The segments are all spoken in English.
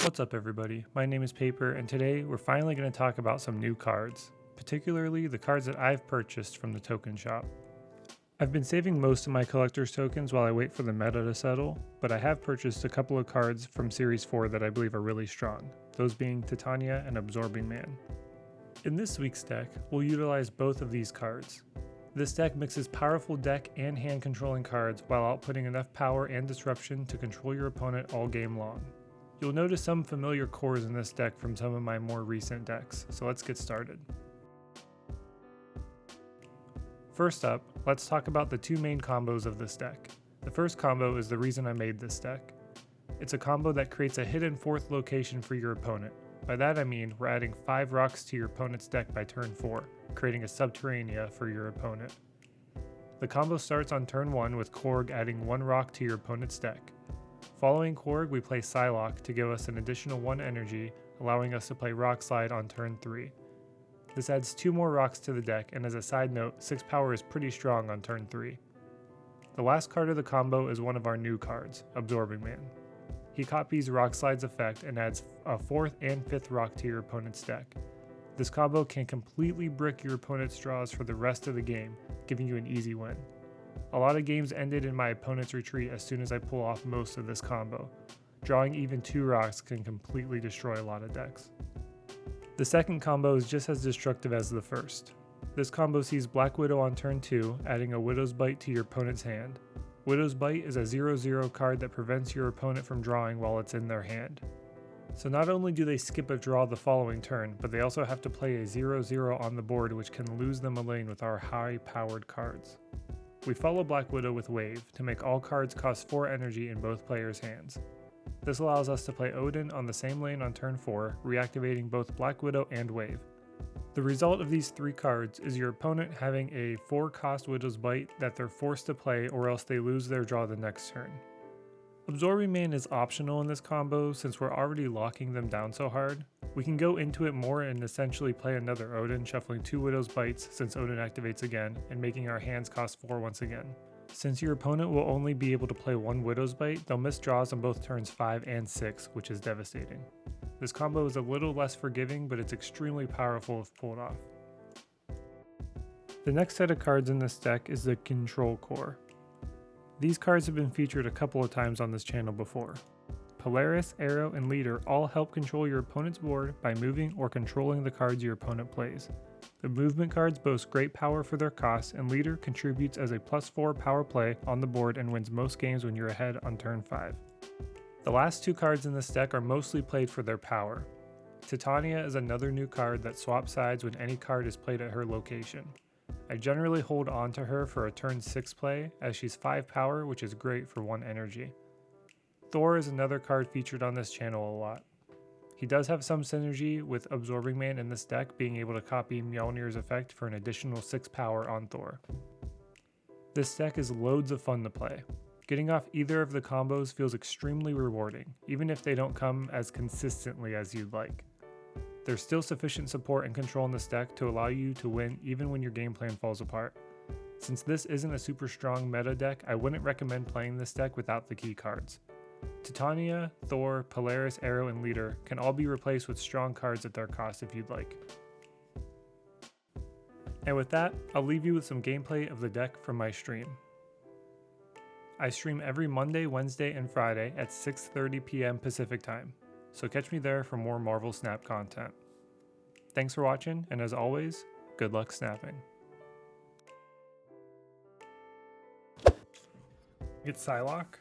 What's up everybody, my name is Paper and today we're finally going to talk about some new cards, particularly the cards that I've purchased from the token shop. I've been saving most of my collector's tokens while I wait for the meta to settle, but I have purchased a couple of cards from Series 4 that I believe are really strong, those being Titania and Absorbing Man. In this week's deck, we'll utilize both of these cards. This deck mixes powerful deck and hand controlling cards while outputting enough power and disruption to control your opponent all game long. You'll notice some familiar cores in this deck from some of my more recent decks, so let's get started. First up, let's talk about the two main combos of this deck. The first combo is the reason I made this deck. It's a combo that creates a hidden fourth location for your opponent. By that I mean we're adding 5 rocks to your opponent's deck by turn 4, creating a Subterranea for your opponent. The combo starts on turn 1 with Korg adding 1 rock to your opponent's deck. Following Korg, we play Psylocke to give us an additional 1 energy, allowing us to play Rock Slide on turn 3. This adds 2 more rocks to the deck, and as a side note, 6 power is pretty strong on turn 3. The last card of the combo is one of our new cards, Absorbing Man. He copies Rock Slide's effect and adds a 4th and 5th rock to your opponent's deck. This combo can completely brick your opponent's draws for the rest of the game, giving you an easy win. A lot of games ended in my opponent's retreat as soon as I pull off most of this combo. Drawing even 2 rocks can completely destroy a lot of decks. The second combo is just as destructive as the first. This combo sees Black Widow on turn 2, adding a Widow's Bite to your opponent's hand. Widow's Bite is a 0/0 card that prevents your opponent from drawing while it's in their hand. So not only do they skip a draw the following turn, but they also have to play a 0/0 on the board, which can lose them a lane with our high-powered cards. We follow Black Widow with Wave to make all cards cost 4 energy in both players' hands. This allows us to play Odin on the same lane on turn 4, reactivating both Black Widow and Wave. The result of these 3 cards is your opponent having a 4-cost Widow's Bite that they're forced to play or else they lose their draw the next turn. Absorbing Man is optional in this combo since we're already locking them down so hard. We can go into it more and essentially play another Odin, shuffling 2 Widow's Bites since Odin activates again, and making our hands cost 4 once again. Since your opponent will only be able to play 1 Widow's Bite, they'll miss draws on both turns 5 and 6, which is devastating. This combo is a little less forgiving, but it's extremely powerful if pulled off. The next set of cards in this deck is the Control Core. These cards have been featured a couple of times on this channel before. Polaris, Arrow, and Leader all help control your opponent's board by moving or controlling the cards your opponent plays. The movement cards boast great power for their cost, and Leader contributes as a +4 power play on the board and wins most games when you're ahead on turn 5. The last 2 cards in this deck are mostly played for their power. Titania is another new card that swaps sides when any card is played at her location. I generally hold on to her for a turn 6 play, as she's 5 power, which is great for 1 energy. Thor is another card featured on this channel a lot. He does have some synergy with Absorbing Man in this deck, being able to copy Mjolnir's effect for an additional 6 power on Thor. This deck is loads of fun to play. Getting off either of the combos feels extremely rewarding, even if they don't come as consistently as you'd like. There's still sufficient support and control in this deck to allow you to win even when your game plan falls apart. Since this isn't a super strong meta deck, I wouldn't recommend playing this deck without the key cards. Titania, Thor, Polaris, Arrow, and Leader can all be replaced with strong cards at their cost if you'd like. And with that, I'll leave you with some gameplay of the deck from my stream. I stream every Monday, Wednesday, and Friday at 6:30 p.m. Pacific time, so catch me there for more Marvel Snap content. Thanks for watching, and as always, good luck snapping. Get Psylocke.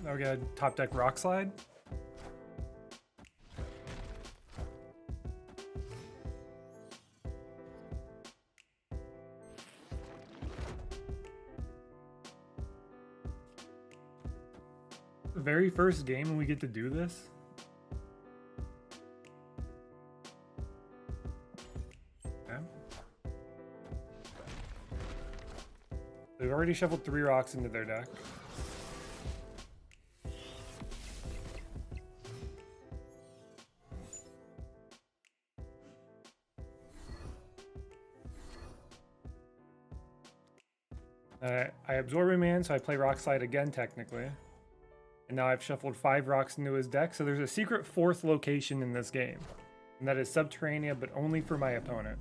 Now we got top deck Rock Slide. The very first game when we get to do this. Okay. They've already shuffled 3 rocks into their deck. I Absorbing Man, so I play Rock Slide again, technically. And now I've shuffled 5 rocks into his deck, so there's a secret 4th location in this game. And that is Subterranea, but only for my opponent.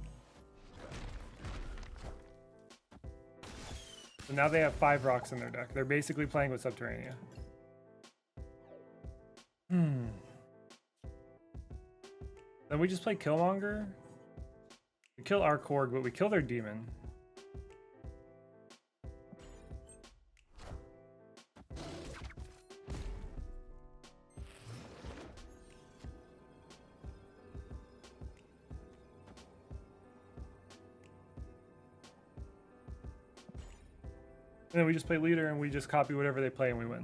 So now they have 5 rocks in their deck. They're basically playing with Subterranea. Then we just play Killmonger. We kill our Korg, but we kill their demon. And then we just play leader and we just copy whatever they play and we win.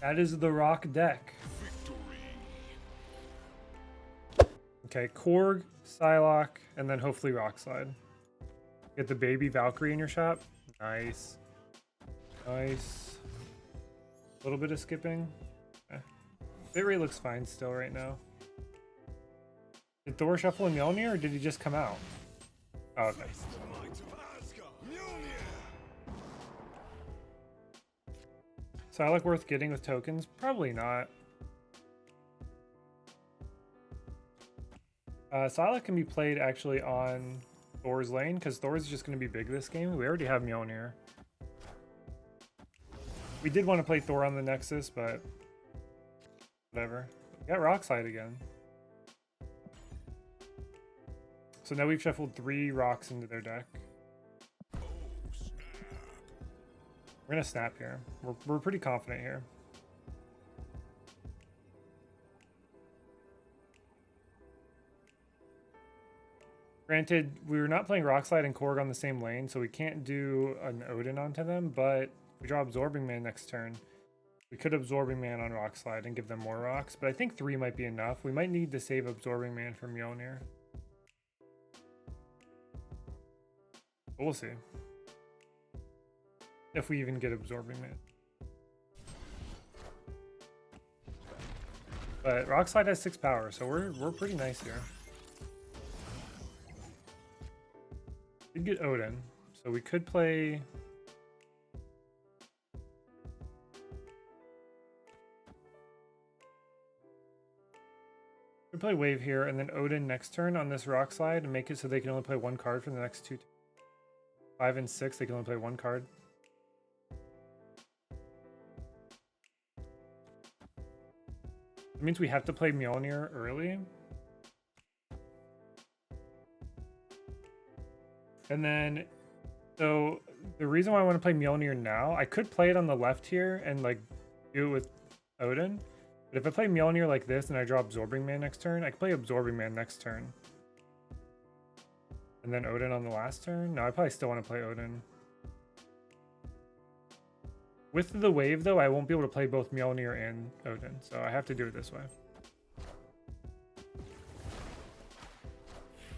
That is the rock deck. Okay, Korg, Psylocke, and then hopefully Rock Slide. Get the baby Valkyrie in your shop. Nice. Nice. A little bit of skipping. Okay. Bit rate looks fine still right now. Did Thor shuffle in Mjolnir or did he just come out? Oh, okay. Psylocke worth getting with tokens? Probably not. Psylocke can be played actually on Thor's lane because Thor is just going to be big this game. We already have Mjolnir. We did want to play Thor on the Nexus, but whatever. We got Rock Slide again. So now we've shuffled 3 rocks into their deck. We're going to snap here. We're pretty confident here. Granted, we were not playing Rock Slide and Korg on the same lane, so we can't do an Odin onto them, but we draw Absorbing Man next turn. We could Absorbing Man on Rock Slide and give them more rocks, but I think 3 might be enough. We might need to save Absorbing Man for Mjolnir. But we'll see. If we even get Absorbing Man. But Rock Slide has 6 power, so we're pretty nice here. We did get Odin, so we could play. We could play Wave here, and then Odin next turn on this Rock Slide, and make it so they can only play 1 card for the next 2. 5 and 6, they can only play 1 card. It means we have to play Mjolnir early. And then, so the reason why I want to play Mjolnir now, I could play it on the left here and like do it with Odin. But if I play Mjolnir like this and I draw Absorbing Man next turn, I can play Absorbing Man next turn. And then Odin on the last turn? No, I probably still want to play Odin. With the wave though, I won't be able to play both Mjolnir and Odin, so I have to do it this way.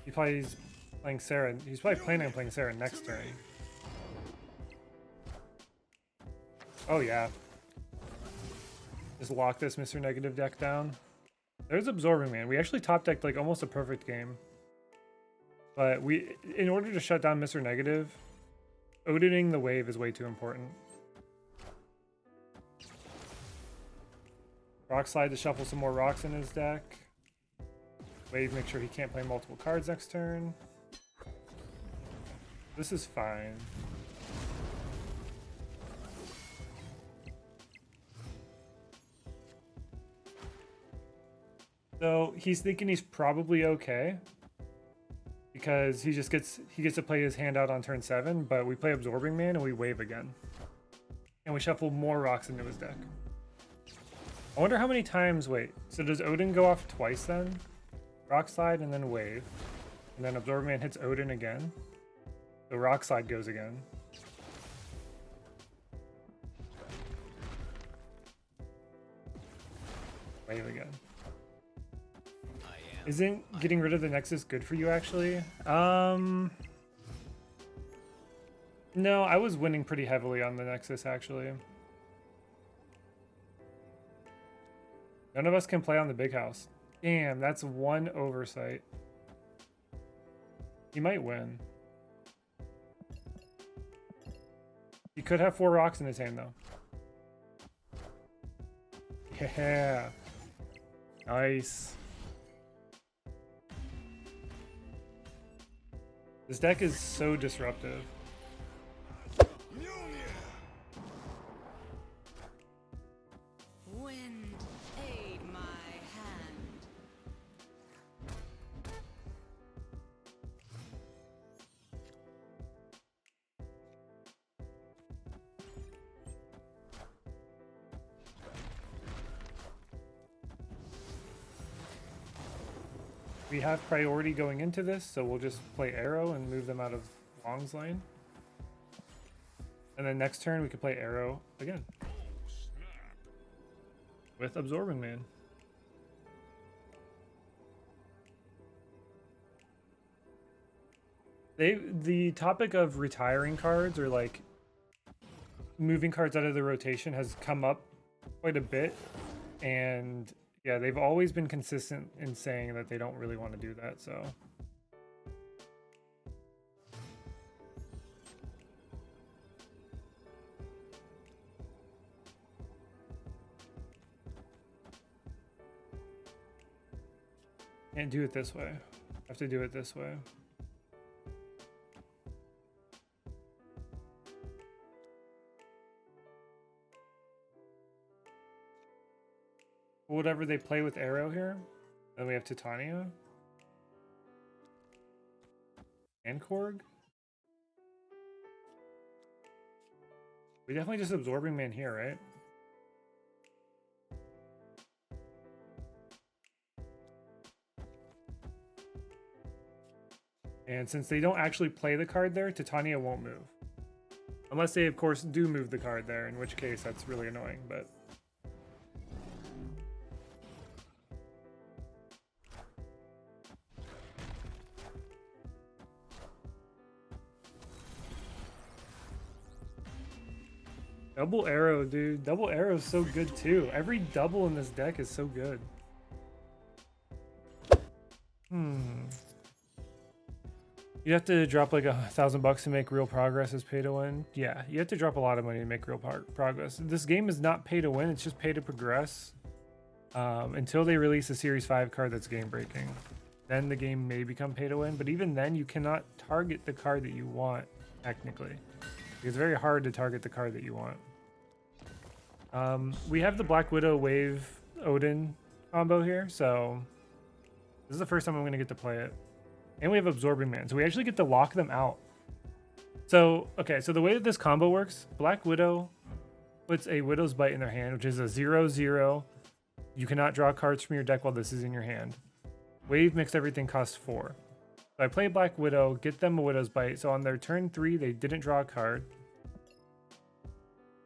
He plays playing Sarah. He's probably planning on playing Sarah next turn. Oh yeah. Just lock this Mr. Negative deck down. There's Absorbing Man. We actually top decked like almost a perfect game. But in order to shut down Mr. Negative, Odining the wave is way too important. Rock Slide to shuffle some more rocks in his deck. Wave, make sure he can't play multiple cards next turn. This is fine. So he's thinking he's probably okay because he gets to play his hand out on turn 7, but we play Absorbing Man and we wave again. And we shuffle more rocks into his deck. I wonder how many times, wait, so does Odin go off twice then? Rock Slide and then wave. And then Absorbing Man hits Odin again. The Rock Slide goes again. Wave again. Isn't getting rid of the Nexus good for you, actually? No, I was winning pretty heavily on the Nexus, actually. None of us can play on the big house. Damn, that's one oversight. He might win. He could have 4 rocks in his hand, though. Yeah. Nice. This deck is so disruptive. Wind, aid my hand. We have priority going into this, so we'll just play Arrow and move them out of Long's lane. And then next turn we could play Arrow again. With Absorbing Man. The topic of retiring cards or like moving cards out of the rotation has come up quite a bit, and yeah, they've always been consistent in saying that they don't really want to do that, so. Can't do it this way. Have to do it this way. Whatever they play with Arrow here. Then we have Titania. And Korg. We definitely just Absorbing Man here, right? And since they don't actually play the card there, Titania won't move. Unless they, of course, do move the card there, in which case that's really annoying, but... Double Arrow, dude. Double Arrow is so good, too. Every double in this deck is so good. You have to drop like $1,000 to make real progress as pay to win. Yeah, you have to drop a lot of money to make real progress. This game is not pay to win, it's just pay to progress. Until they release a Series 5 card that's game breaking. Then the game may become pay to win, but even then you cannot target the card that you want, technically. It's very hard to target the card that you want. We have the Black Widow Wave Odin combo here, so this is the first time I'm going to get to play it. And we have Absorbing Man, so we actually get to lock them out. So, okay, so the way that this combo works, Black Widow puts a Widow's Bite in their hand, which is a 0/0. You cannot draw cards from your deck while this is in your hand. Wave Mix Everything costs 4. So I play Black Widow, get them a Widow's Bite, so on their turn 3, they didn't draw a card.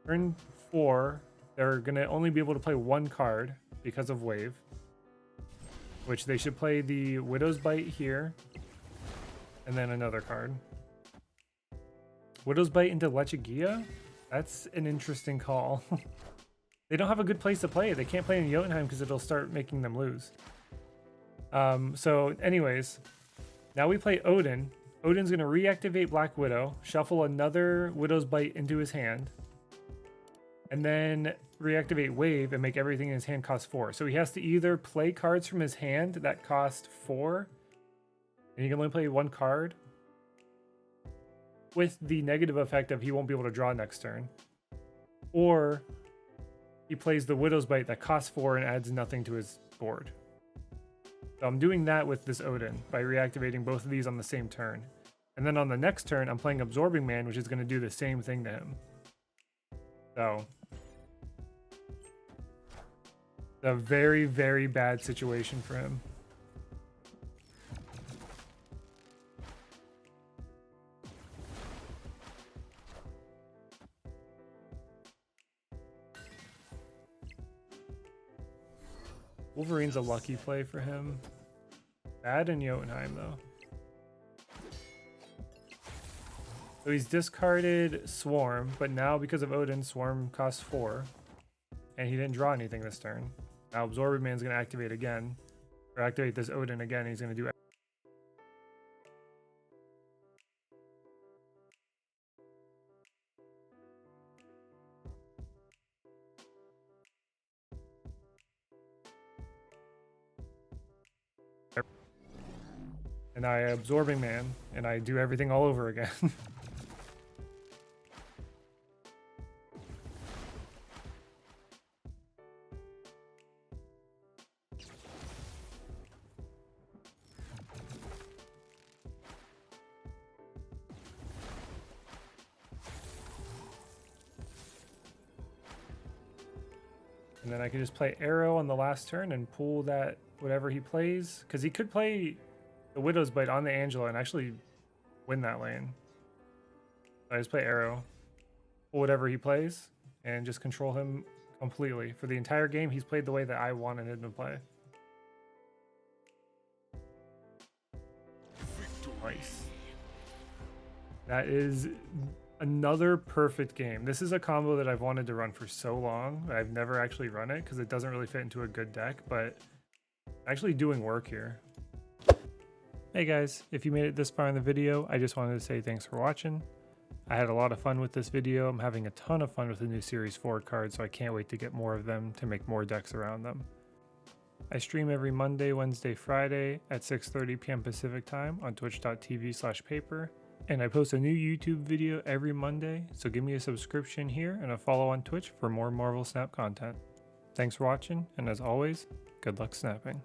Turn 4, they're going to only be able to play 1 card because of Wave, which they should play the Widow's Bite here, and then another card. Widow's Bite into Lechigia? That's an interesting call. They don't have a good place to play it. They can't play in Jotunheim because it'll start making them lose. So anyways, now we play Odin. Odin's going to reactivate Black Widow, shuffle another Widow's Bite into his hand, and then reactivate Wave and make everything in his hand cost 4. So he has to either play cards from his hand that cost 4, and he can only play 1 card, with the negative effect of he won't be able to draw next turn, or he plays the Widow's Bite that costs 4 and adds nothing to his board. So I'm doing that with this Odin by reactivating both of these on the same turn. And then on the next turn, I'm playing Absorbing Man, which is going to do the same thing to him. So it's a very, very bad situation for him. Wolverine's a lucky play for him. Bad in Jotunheim though. So he's discarded Swarm, but now because of Odin, Swarm costs 4. And he didn't draw anything this turn. Now Absorbing Man's going to activate again. Or activate this Odin again. He's going to do... And I Absorbing Man, and I do everything all over again. And then I can just play Arrow on the last turn and pull that whatever he plays. Because he could play the Widow's Bite on the Angela and actually win that lane. So I just play Arrow, pull whatever he plays, and just control him completely. For the entire game, he's played the way that I wanted him to play. Nice. That is another perfect game. This is a combo that I've wanted to run for so long. I've never actually run it because it doesn't really fit into a good deck, but actually doing work here. Hey guys, if you made it this far in the video, I just wanted to say thanks for watching. I had a lot of fun with this video. I'm having a ton of fun with the new Series 4 cards, so I can't wait to get more of them to make more decks around them. I stream every Monday, Wednesday, Friday at 6:30 p.m. Pacific time on twitch.tv/paper. And I post a new YouTube video every Monday, so give me a subscription here and a follow on Twitch for more Marvel Snap content. Thanks for watching, and as always, good luck snapping.